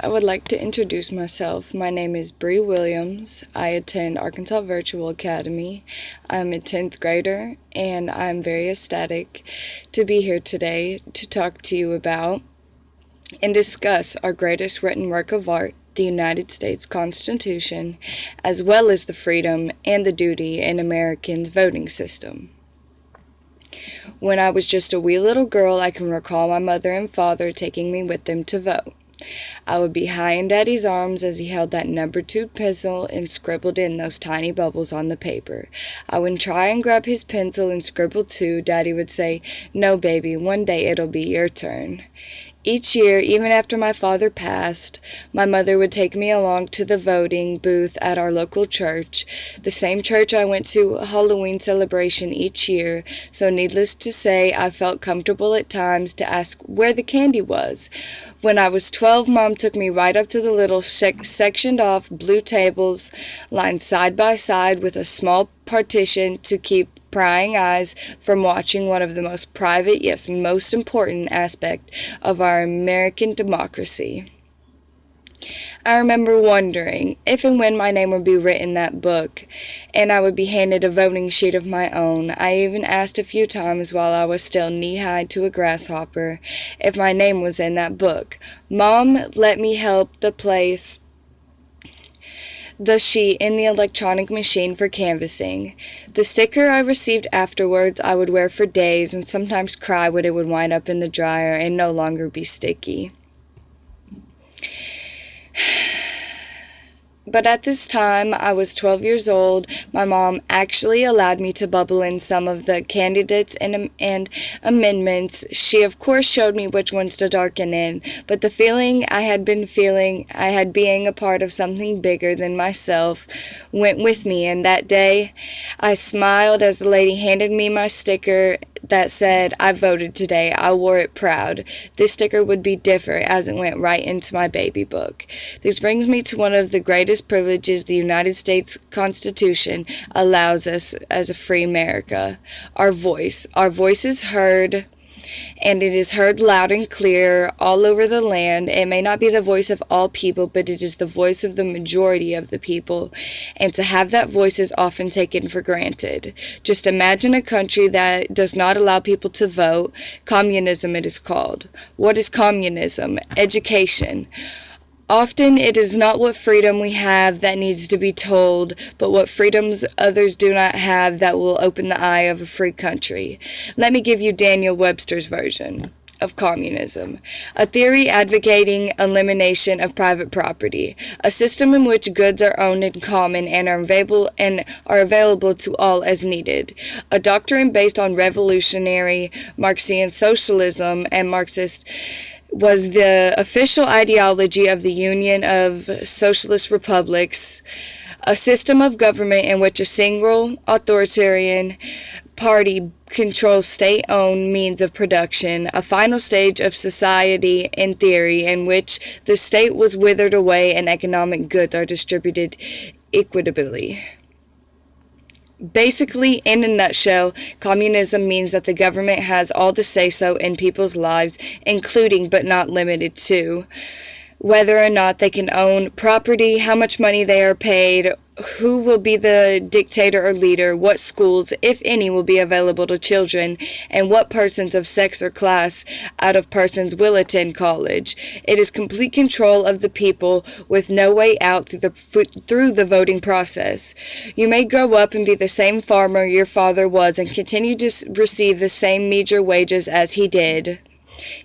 I would like to introduce myself. My name is Brey Williams. I attend Arkansas Virtual Academy. I'm a 10th grader, and I'm very ecstatic to be here today to talk to you about and discuss our greatest written work of art, the United States Constitution, as well as the freedom and the duty in Americans' voting system. When I was just a wee little girl, I can recall my mother and father taking me with them to vote. I would be high in Daddy's arms as he held that number 2 pencil and scribbled in those tiny bubbles on the paper. I would try and grab his pencil and scribble too. Daddy would say, "No, baby, one day it'll be your turn." Each year, even after my father passed, my mother would take me along to the voting booth at our local church, the same church I went to a Halloween celebration each year, so needless to say, I felt comfortable at times to ask where the candy was. When I was 12, Mom took me right up to the little sectioned off blue tables, lined side by side with a small partition to keep prying eyes from watching one of the most private, yes, most important aspect of our American democracy. I remember wondering if and when my name would be written in that book, and I would be handed a voting sheet of my own. I even asked a few times while I was still knee-high to a grasshopper if my name was in that book. Mom let me help place the sheet in the electronic machine for canvassing. The sticker I received afterwards I would wear for days and sometimes cry when it would wind up in the dryer and no longer be sticky. But at this time, I was 12 years old. My mom actually allowed me to bubble in some of the candidates and amendments. She, of course, showed me which ones to darken in, but the feeling I had being a part of something bigger than myself went with me, and that day I smiled as the lady handed me my sticker that said, "I voted today." I wore it proud. This sticker would be different as it went right into my baby book. This brings me to one of the greatest privileges the United States Constitution allows us as a free America. Our voice. Our voice is heard, and it is heard loud and clear all over the land. It may not be the voice of all people, but it is the voice of the majority of the people, and to have that voice is often taken for granted. Just imagine a country that does not allow people to vote. Communism it is called. What is communism? Education. Often it is not what freedom we have that needs to be told, but what freedoms others do not have that will open the eye of a free country. Let me give you Daniel Webster's version of communism. A theory advocating elimination of private property, a system in which goods are owned in common and are available to all as needed. A doctrine based on revolutionary Marxian socialism and Marxist was the official ideology of the Union of Socialist Republics, a system of government in which a single authoritarian party controls state-owned means of production, a final stage of society in theory in which the state was withered away and economic goods are distributed equitably. Basically, in a nutshell, communism means that the government has all the say-so in people's lives, including but not limited to whether or not they can own property, how much money they are paid, who will be the dictator or leader, what schools, if any, will be available to children, and what persons of sex or class out of persons will attend college. It is complete control of the people with no way out through the voting process. You may grow up and be the same farmer your father was and continue to receive the same meager wages as he did.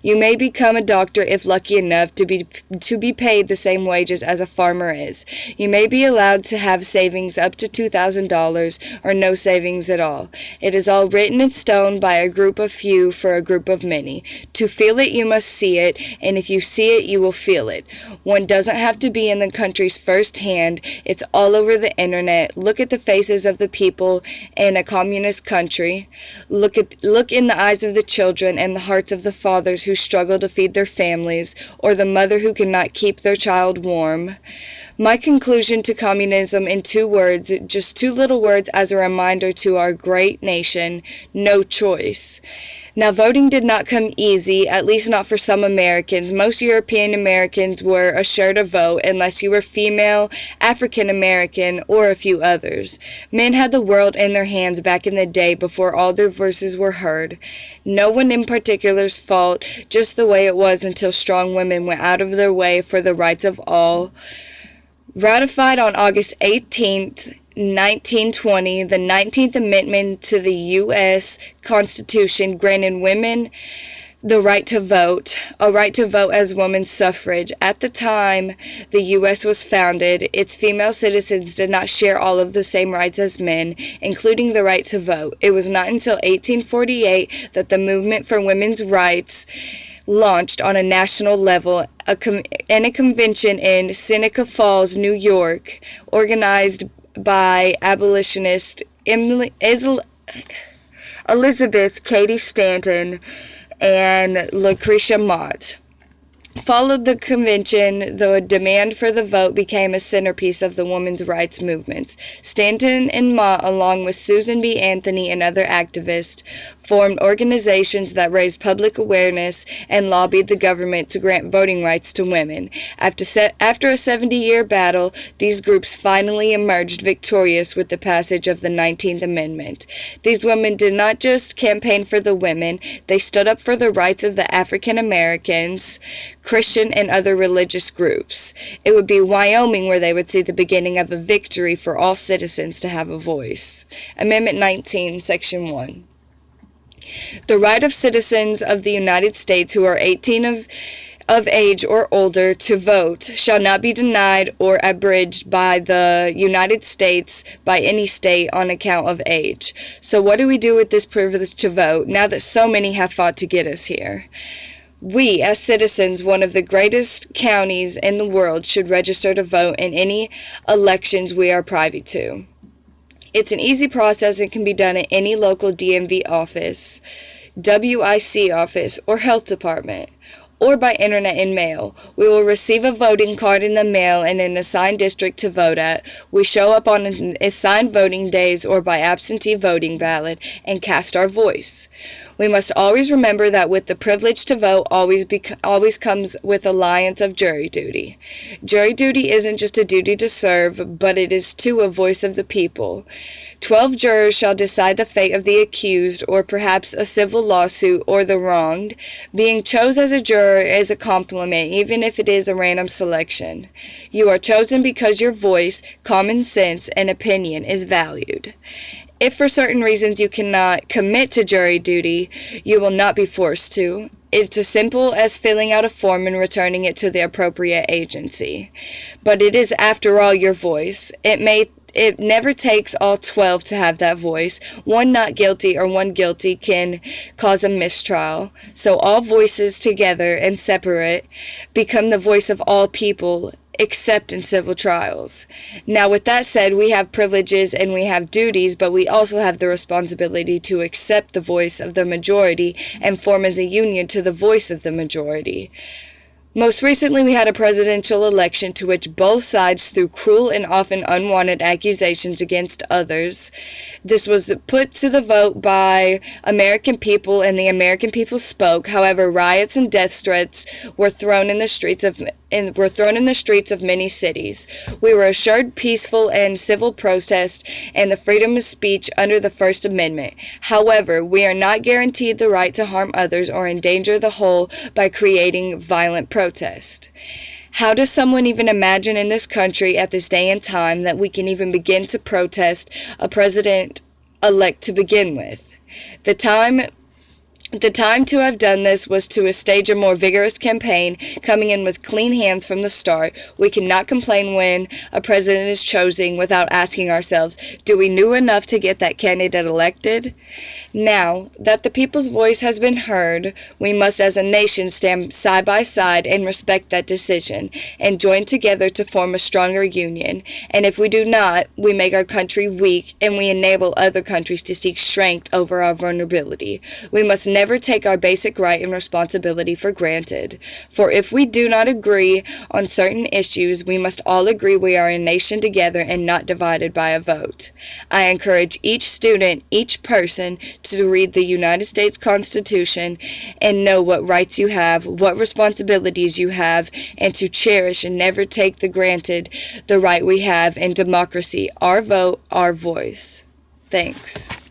You may become a doctor if lucky enough to be paid the same wages as a farmer is. You may be allowed to have savings up to $2,000 or no savings at all. It is all written in stone by a group of few for a group of many. To feel it, you must see it, and if you see it, you will feel it. One doesn't have to be in the country's first hand. It's all over the internet. Look at the faces of the people in a communist country. Look in the eyes of the children and the hearts of the fathers who struggle to feed their families, or the mother who cannot keep their child warm. My conclusion to communism in 2 words, just 2 little words as a reminder to our great nation: no choice. Now, voting did not come easy, at least not for some Americans. Most European Americans were assured to vote unless you were female, African American, or a few others. Men had the world in their hands back in the day before all their voices were heard. No one in particular's fault, just the way it was until strong women went out of their way for the rights of all. Ratified on August 18th, 1920, the 19th Amendment to the U.S. Constitution granted women the right to vote, a right to vote as women's suffrage. At the time the U.S. was founded, its female citizens did not share all of the same rights as men, including the right to vote. It was not until 1848 that the movement for women's rights launched on a national level in a convention in Seneca Falls, New York, organized by abolitionist Elizabeth Cady Stanton and Lucretia Mott. Followed the convention, the demand for the vote became a centerpiece of the women's rights movements. Stanton and Mott, along with Susan B. Anthony and other activists, formed organizations that raised public awareness and lobbied the government to grant voting rights to women. After a 70-year battle, these groups finally emerged victorious with the passage of the 19th Amendment. These women did not just campaign for the women, they stood up for the rights of the African Americans, Christian, and other religious groups. It would be Wyoming where they would see the beginning of a victory for all citizens to have a voice. Amendment 19, Section 1. The right of citizens of the United States who are 18 of age or older to vote shall not be denied or abridged by the United States by any state on account of age. So what do we do with this privilege to vote now that so many have fought to get us here? We, as citizens, one of the greatest counties in the world, should register to vote in any elections we are privy to. It's an easy process and can be done at any local DMV office, WIC office, or health department, or by internet and mail. We will receive a voting card in the mail in an assigned district to vote at. We show up on assigned voting days or by absentee voting ballot and cast our voice. We must always remember that with the privilege to vote always comes with alliance of jury duty. Jury duty isn't just a duty to serve, but it is too a voice of the people. 12 jurors shall decide the fate of the accused, or perhaps a civil lawsuit, or the wronged. Being chosen as a juror is a compliment, even if it is a random selection. You are chosen because your voice, common sense, and opinion is valued. If for certain reasons you cannot commit to jury duty, you will not be forced to. It's as simple as filling out a form and returning it to the appropriate agency. But it is, after all, your voice. It never takes all 12 to have that voice. One not guilty or one guilty can cause a mistrial. So all voices together and separate become the voice of all people, except in civil trials. Now, with that said, we have privileges and we have duties, but we also have the responsibility to accept the voice of the majority and form as a union to the voice of the majority. Most recently, we had a presidential election to which both sides threw cruel and often unwanted accusations against others. This was put to the vote by American people, and the American people spoke. However, riots and death threats were thrown in the streets of many cities. We were assured peaceful and civil protest and the freedom of speech under the First Amendment. However, we are not guaranteed the right to harm others or endanger the whole by creating violent protest. How does someone even imagine in this country at this day and time that we can even begin to protest a president-elect to begin with? The time to have done this was to stage a more vigorous campaign, coming in with clean hands from the start. We cannot complain when a president is chosen without asking ourselves, do we know enough to get that candidate elected? Now that the people's voice has been heard, we must as a nation stand side by side and respect that decision and join together to form a stronger union. And if we do not, we make our country weak and we enable other countries to seek strength over our vulnerability. We must never never take our basic right and responsibility for granted. For if we do not agree on certain issues, we must all agree we are a nation together and not divided by a vote. I encourage each student, each person, to read the United States Constitution and know what rights you have, what responsibilities you have, and to cherish and never take for granted the right we have in democracy, our vote, our voice. Thanks.